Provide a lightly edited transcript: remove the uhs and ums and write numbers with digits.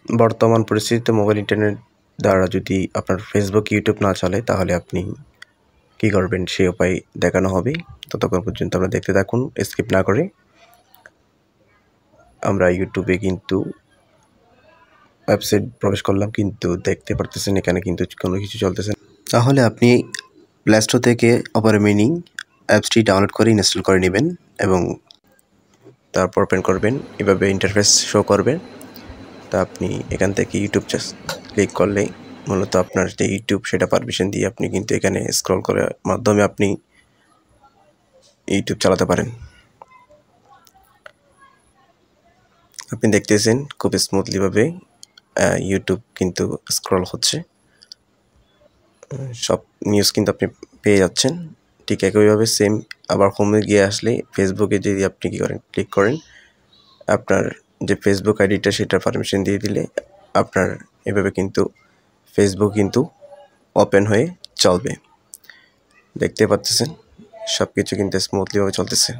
বর্তমান পরিস্থিতিতে mobile internet দ্বারা যদি আপনার ফেসবুক, ইউটিউব না চলে তাহলে আপনি কী করবেন সেই উপায় দেখানো হবে। ততক্ষণ পর্যন্ত আমরা দেখতে থাকুন স্কিপ না করে। আমরা ইউটিউবে কিন্তু ওয়েবসাইট প্রবেশ করলাম, কিন্তু দেখতে পারতেছেন এখানে কিন্তু কোনো কিছু চলতেছে না। তাহলে আপনি প্লে স্টোর থেকে অপেরা মিনি অ্যাপসটি ডাউনলোড করে ইনস্টল করে নেবেন এবং তারপর ওপেন করবেন। এভাবে ইন্টারফেস শো করবে। তা আপনি এখান থেকে ইউটিউব জাস্ট ক্লিক করলে মূলত আপনার যে ইউটিউব সেটা পারমিশন দিয়ে আপনি কিন্তু এখানে স্ক্রল করার মাধ্যমে আপনি ইউটিউব চালাতে পারেন। আপনি দেখতেছেন খুব স্মুথলিভাবে ইউটিউব কিন্তু স্ক্রল হচ্ছে, সব নিউজ কিন্তু আপনি পেয়ে যাচ্ছেন। ঠিক একইভাবে সেম আবার হোমে গিয়ে আসলে ফেসবুকে যদি আপনি কী করেন ক্লিক করেন, আপনার যে ফেসবুক আইডিটা সেটা পারমিশন দিয়ে দিলে আপনার এভাবে কিন্তু ফেসবুক কিন্তু ওপেন হয়ে চলবে। দেখতে পাচ্ছেন সব কিছু কিন্তু স্মুথলিভাবে চলতেছে।